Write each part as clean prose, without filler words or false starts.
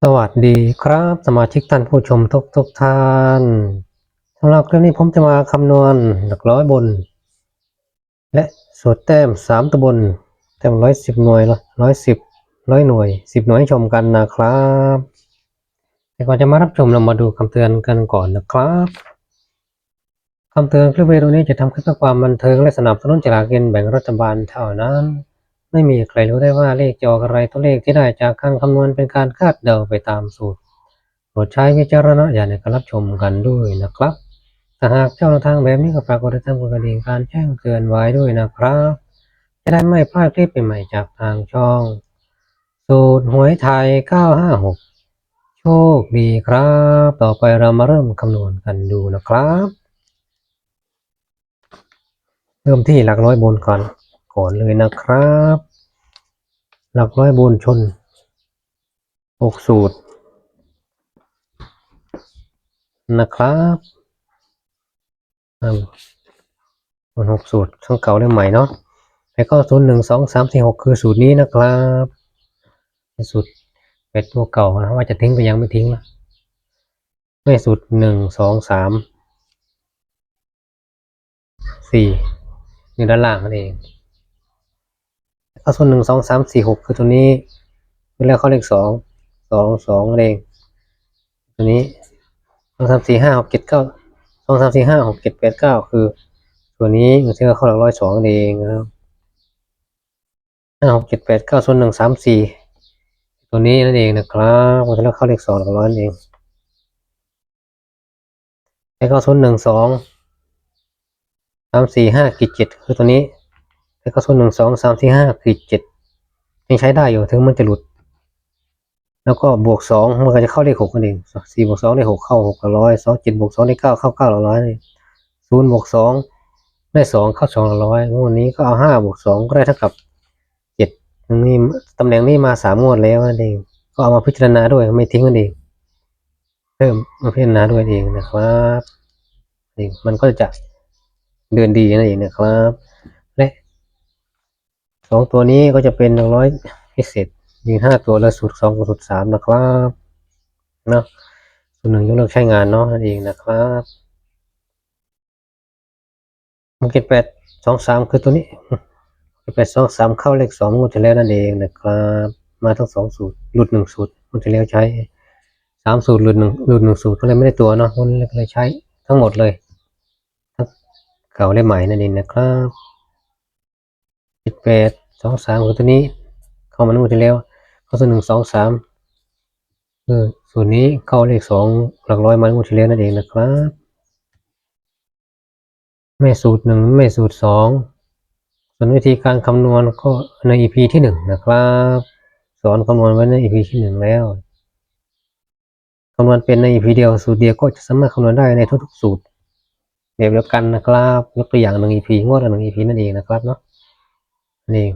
สวัสดีครับสมาชิกท่านผู้ชมทุกท่านสำหรับคลิปนี้ผมจะมาคำนวณหลักร้อยบนและสูตรแต้ม3ตัวบนแต้ม110หน่วย110หน่วย10หน่วยให้ชมกันนะครับแต่ก่อนจะมารับชมเรามาดูคำเตือนกันก่อนนะครับคำเตือนคลิปวิดีโอนี้จะทำขึ้นเพื่อความบันเทิงและสนับสนุนฉลากกินแบ่งรัฐบาลเท่านั้นไม่มีใครรู้ได้ว่าเลขจะออกอะไรตัวเลขที่ได้จากการคำนวณเป็นการคาดเดาไปตามสูตรโปรดใช้วิจารณญาณในการรับชมกันด้วยนะครับถ้าหากเจ้าทางแบบนี้ก็ฝากกดติดตามกดกระดิ่งการแจ้งเตือนไว้ด้วยนะครับจะได้ไม่พลาดคลิปใหม่ๆจากทางช่องสูตรหวยไทย956โชคดีครับต่อไปเรามาเริ่มคำนวณกันดูนะครับเริ่มที่หลักร้อยบนก่อนเลยนะครับหลักร้อยบนชน6สูตรนะครับบน6สูตรทั้งเก่าและใหม่เนาะแล้วก็0 1 2 3 4 6คือสูตรนี้นะครับเป็นสูตรเป็ดตัวเก่านะว่าจะทิ้งไปยังไม่ทิ้งนะไม่สูตร1 2 3 4อยู่ด้านล่างนั่นเองแล้วก็ส่วน1 2 3 4 6คือตัวนี้เป็นเลขข้อเลข2 2 2นั่นเองตัวนี้2 3 4 5 6 7 92 3 4 5 6 7 8 9คือตัวนี้อยู่ที่ข้อหลักร้อย2นั่นเองนะครับ5 6 7 8 9ส่วน1 3 4ตัวนี้นั่นเองนะครับมันจะเลือกเข้าเลข2หลักร้อยนั่นเองแล้วก็ส่วน1 2 3 4 5 7คือตัวนี้แล้วก็ส่วน1 2 3 4 5 7ยังใช้ได้อยู่ถึงมันจะหลุดแล้วก็บวก2มันก็จะเข้าเลข6นั่นเอง4บวก2ได้6เข้า6หลักร้อย7บวก2ได้9เข้า9หลักร้อยนี่0บวก2ได้2เข้า2หลักร้อยงวดนี้ก็เอา5บวก2ก็ได้เท่ากับ7นี่ตำแหน่งนี้มา3งวดแล้วนั่นเองก็เอามาพิจารณาด้วยไม่ทิ้งนั่นเองเพิ่มมาพิจารณาด้วยเองนะครับมันก็จะเดินดีนั่นเองนะครับและ2ตัวนี้ก็จะเป็น100พิเศษยืน5ตัวแล้วสูตร2กับสูตร3นะครับเนาะสูตร1ยกเลิกใช้งานเนาะนั่นเองนะครับ8 2 3คือตัวนี้8 2 3เข้าเลข2งวดที่แล้วนั่นเองนะครับมาทั้ง2สูตรหลุด1สูตรงวดที่แล้วใช้3สูตรหลุด1สูตรก็เลยไม่ได้ตัวเนาะงวดนี้ก็เลยใช้ทั้งหมดเลยทั้งเก่าและใหม่นั่นเองนะครับ8 2 3คือตัวนี้เข้ามางวดที่แล้วเข้าส่วน1 2 3ส่วนนี้เข้าเลข2หลักร้อยมางวดที่แล้วนั่นเองนะครับแม่สูตร1แม่สูตร2ส่วนวิธีการคำนวณก็ใน EP ที่1นะครับสอนคำนวณไว้ใน EP ที่1แล้วคำนวณเป็นใน EP เดียวสูตรเดียวก็จะสามารถคำนวณได้ในทุกๆสูตรแบบเดียวกันนะครับยกตัวอย่าง1 EP งวดละ1 EP นั่นเองนะครับเนาะนี่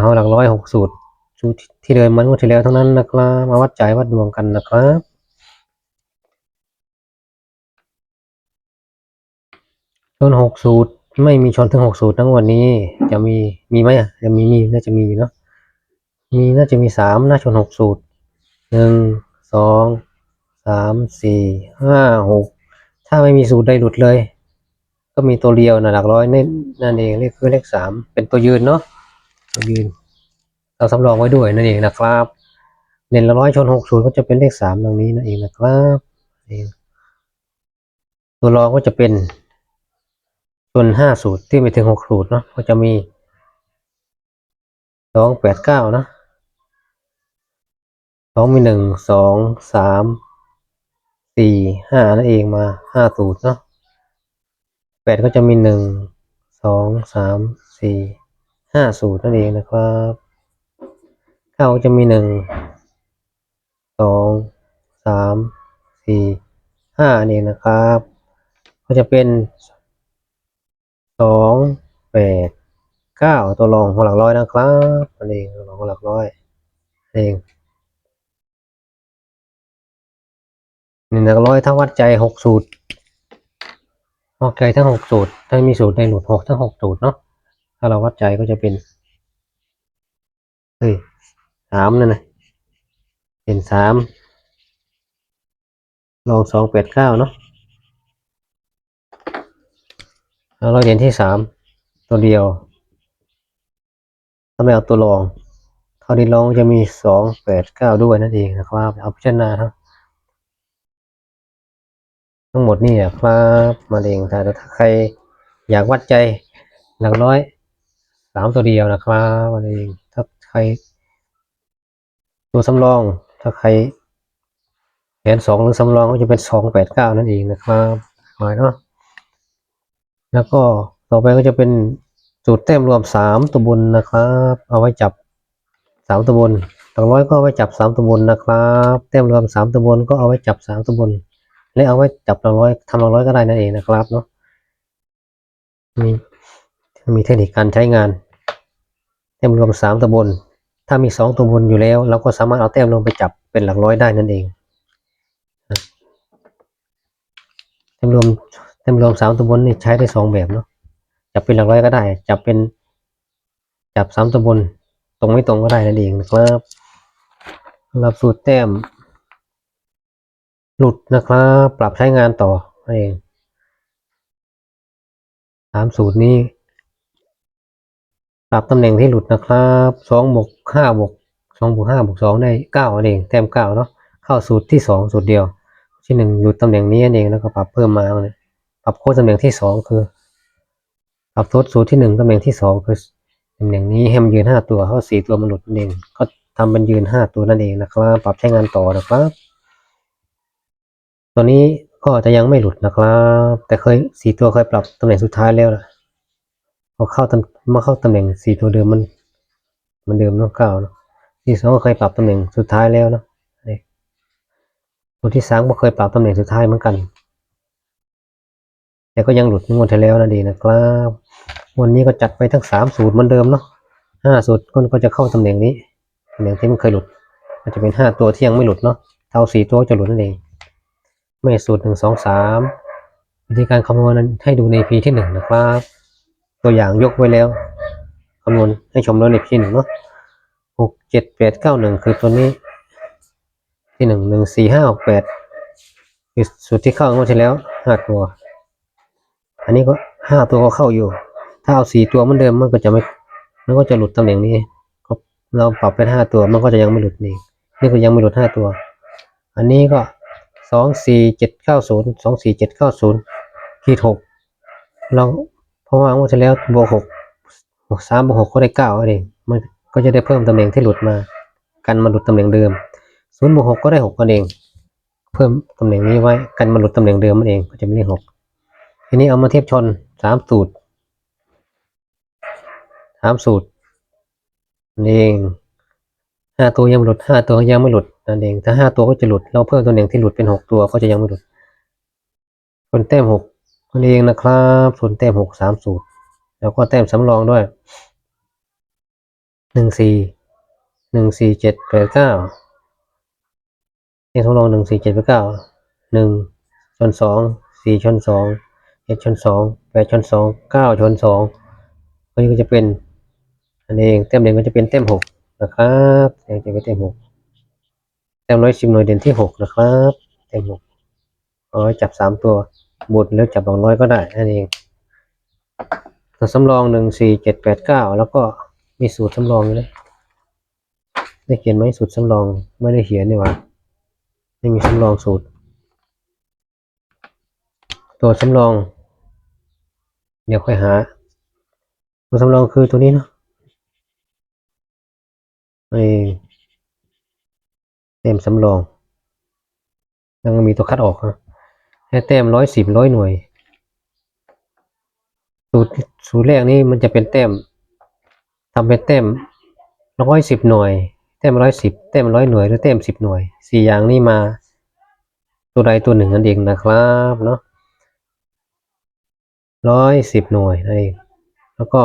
เอาหลักร้อย6สูตรที่เดินมางวดที่แล้วทั้งนั้นนะครับมาวัดใจวัดดวงกันนะครับชน6สูตรไม่มีชนถึง6สูตรทั้งวันนี้จะมีไหมจะมีน่าจะมีเนาะน่าจะมี3น่าชน6สูตร1 2 3 4 5 6ถ้าไม่มีสูตรใดหลุดเลยก็มีตัวเดียวนะหลักร้อยนั่นเองเลขคือเลข3เป็นตัวยืนเนาะตัวยืนเราสำรองไว้ด้วยนั่นเองนะครับเด่นละร้อยชน6สูตรก็จะเป็นเลข3ดังนี้นั่นเองนะครับตัวรองก็จะเป็นชน5สูตรที่ไม่ถึง6สูตรเนาะก็จะมี2 8 9นะ2มี1 2 3 4 5นั่นเองมา5สูตรเนาะ8ก็จะมี1 2 3 4 5สูตรนั่นเองนะครับ9ก็จะมี1 2 3 4 5นี่เองนะครับก็จะเป็น2 8 9ตัวรองหัวหลักร้อยนะครับนั่นเองตัวรองหัวหลักร้อยเอง1หลักร้อยถ้าวัดใจ6สูตรออกใจทั้ง6สูตรถ้ามีสูตรในหลุด6ทั้ง6สูตรเนาะถ้าเราวัดใจก็จะเป็น3นั่นนะ เด่น3ลอง289เนาะแล้วเราเด่นที่3ตัวเดียวถ้าไม่เอาตัวรองเท่าที่ลองจะมี289ด้วยนั่นเองนะครับเอาพิจารณาทั้งหมดนี่ครับมาเองแต่ถ้าใครอยากวัดใจหลักร้อย3ตัวเดียวนะครับมาเองถ้าใครตัวสำรองถ้าใครแผน2หรือสำรองก็จะเป็น289นั่นเองนะครับหน่อยเนาะแล้วก็ต่อไปก็จะเป็นสูตรแต้มรวม3ตัวบนนะครับเอาไว้จับ3ตัวบนหลักร้อยก็เอาไว้จับ3ตัวบนนะครับแต้มรวม3ตัวบนก็เอาไว้จับ3ตัวบนและเอาไว้จับหลักร้อยทำหลักร้อยก็ได้นั่นเองนะครับเนาะมีเทคนิคการใช้งานแต้มรวม3ตัวบนถ้ามี2ตัวบนอยู่แล้วเราก็สามารถเอาแต้มลงไปจับเป็นหลักร้อยได้นั่นเองแต้มรวม3ตัวบนนี่ใช้ได้2แบบเนาะจับเป็นหลักร้อยก็ได้จับ3ตัวบนตรงไม่ตรงก็ได้นั่นเองนะครับสำหรับสูตรแต้มหลุดนะครับปรับใช้งานต่อเอง3สูตรนี้ปรับตำแหน่งที่หลุดนะครับ2บวก5บวก2บวก5บวก2ได้9นั่นเองแต้ม9เนาะเข้าสูตรที่2สูตรเดียวที่1หลุดตำแหน่งนี้นั่นเองแล้วก็ปรับเพิ่มมาเลยปรับโค้ดตำแหน่งที่2คือปรับโค้ดสูตรที่1ตำแหน่งที่2คือตำแหน่งนี้ให้มันยืน5ตัวเข้า4ตัวมันหลุดนั่นเองก็ทำเป็นยืน5ตัวนั่นเองนะครับปรับใช้งานต่อนะครับตัวนี้ก็จะยังไม่หลุดนะครับแต่เคย4ตัวเคยปรับตำแหน่งสุดท้ายแล้วนะพอเข้าตำแหน่ง4ตัวเดิมมันเดิมเนาะ9เนาะที่2ก็เคยปรับตำแหน่งสุดท้ายแล้วเนาะตัวที่3ก็เคยปรับตำแหน่งสุดท้ายเหมือนกันแต่ก็ยังหลุดงวดที่แล้วนั่นเองนะครับวันนี้ก็จัดไปทั้ง3สูตรเหมือนเดิมเนาะ5สูตรก็จะเข้าตำแหน่งนี้ตำแหน่งที่มันเคยหลุดมันจะเป็น5ตัวที่ยังไม่หลุดเนาะเท่า4ตัวจะหลุดนั่นเองไม่สูตร1 2 3วิธีการคำนวณนั้นให้ดูใน EP ที่1นะครับตัวอย่างยกไว้แล้วคำนวณให้ชมแล้วใน EP ที่1เนาะ6 7 8 9 1คือตัวนี้ที่1 1 4 5 6 8คือสูตรที่เข้างวดที่แล้ว5ตัวอันนี้ก็5ตัวก็เข้าอยู่ถ้าเอา4ตัวเหมือนเดิมมันก็จะหลุดตำแหน่งนี้เราปรับเป็น5ตัวมันก็จะยังไม่หลุดนี่ก็ยังไม่หลุด5ตัวอันนี้ก็24790 24790ขีด6เราเพราะว่างวดที่แล้วบวก6 3บวก6ก็ได้9เองมันก็จะได้เพิ่มตำแหน่งที่หลุดมากันมันหลุดตำแหน่งเดิม0บวก6ก็ได้6นั่นเองเพิ่มตำแหน่งนี้ไว้กันมันหลุดตำแหน่งเดิมนั่นเองก็จะไม่ได้6ทีนี้เอามาเทียบชน3สูตรนั่นเอง5ตัวยังหลุด5ตัวยังไม่หลุดนั่นเองถ้า5ตัวก็จะหลุดเราเพิ่มตำแหน่งที่หลุดเป็น6ตัวก็จะยังไม่หลุดส่วนแต้ม6นั่นเองนะครับส่วนแต้ม6 3สูตรแล้วก็แต้มสำรองด้วย1 4 1 4 7 8 9แต้มสำรอง1 4 7 8 9 1ชน2 4ชน2 7ชน2 8ชน2 9ชน2อันนี้ก็จะเป็นอันเองแต้ม1ก็จะเป็นแต้ม6นะครับจะเป็นแต้ม6แต้ม110หน่วยเด่นที่6นะครับแต้ม6เอาไว้จับ3ตัวบนแล้วจับ200ก็ได้นั่นเองตัวสำรอง1 4 7 8 9แล้วก็มีสูตรสำรองอยู่เลยได้เขียนไหมสูตรสำรองไม่ได้เขียนนี่หว่าไม่มีสำรองสูตรตัวสำรองเดี๋ยวค่อยหาตัวสำรองคือตัวนี้เนาะแต้มสำรองแล้วก็มีตัวคัดออกนะให้แต้ม110 100หน่วยสูตรแรกนี้มันจะเป็นแต้มทำเป็นแต้ม110หน่วยแต้ม110แต้ม100หน่วยหรือแต้ม10หน่วย4อย่างนี้มาตัวใดตัวหนึ่งนั่นเองนะครับเนาะ110หน่วยนั่นเองแล้วก็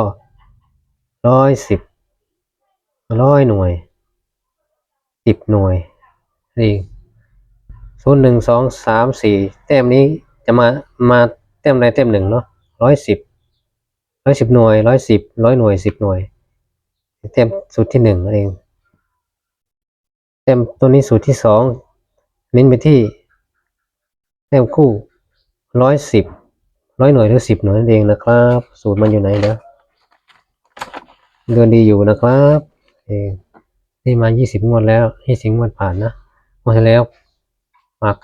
110 100หน่วย10หน่วยนี่0 1 2 3 4แต้มนี้จะมาแต้มใดแต้มหนึ่งเนาะ110หน่วย110 100หน่วย10หน่วยแต้มสูตรที่1นั่นเอง แต้มตัวนี้สูตรที่สองเน้นไปที่แต้มคู่110100 หน่วยหรือ10 หน่วยนั่นเองนะครับสูตรมันอยู่ไหนเดี๋ยวเดินดีอยู่นะครับนี่มา20 งวดแล้ว20 งวดผ่านนะงวดที่แล้วมา2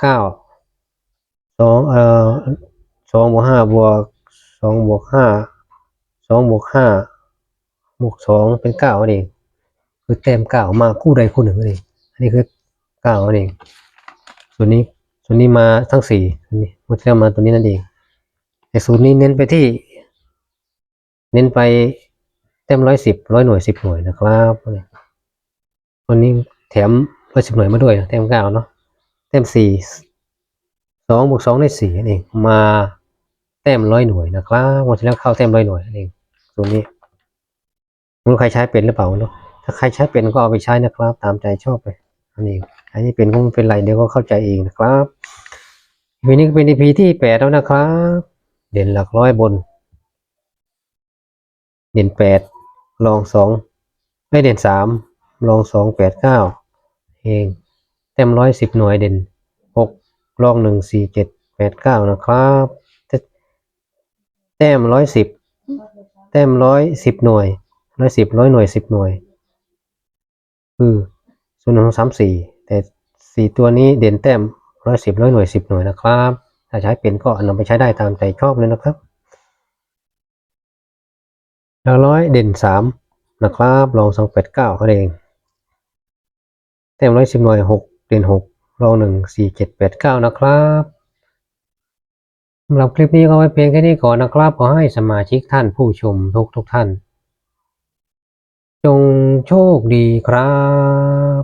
บวก 5 2 บวก 5 2 บวก 5 บวก 2เป็น9นั่นเองคือแต้ม9มาคู่ใดคู่หนึ่งนั่นเองอันนี้คือ9นั่นเองส่วนนี้มาทั้ง4นี่งวดที่แล้วมาตัวนี้นั่นเองแต่สูตรนี้เน้นไปแต้ม110 100 หน่วย10 หน่วยนะครับวันนี้แถม110 หน่วยมาด้วยแต้ม9เนาะแต้ม2 บวก 2ได้4นั่นเองมาแต้ม100 หน่วยนะครับวันที่แล้วเข้าแต้ม100 หน่วยนั่นเองสูตรนี้ไม่รู้ใครใช้เป็นหรือเปล่าเนาะถ้าใครใช้เป็นก็เอาไปใช้นะครับตามใจชอบไปนั่นเองใครที่เป็นก็ไม่เป็นไรเดี๋ยวก็เข้าใจเองนะครับวันนี้เป็น EP ที่8แล้วนะครับเด่นหลักร้อยบนเด่น8รอง2ไม่เด่น3รอง2 8 9เองแต้ม110 หน่วยเด่น6รอง1 4 7 8 9นะครับแต้ม110หน่วย110 100 หน่วย10 หน่วยคือ0 1 2 3 4แต่4ตัวนี้เด่นแต้ม110 100 หน่วย10 หน่วยนะครับถ้าใช้เป็นก็นำไปใช้ได้ตามใจชอบเลยนะครับหลักร้อยเด่น3นะครับรอง2 8 9นั่นเองแต้ม110 หน่วย6เด่น6รอง1 4 7 8 9นะครับสำหรับคลิปนี้ก็ไว้เพียงแค่นี้ก่อนนะครับขอให้สมาชิกท่านผู้ชมทุกท่านจงโชคดีครับ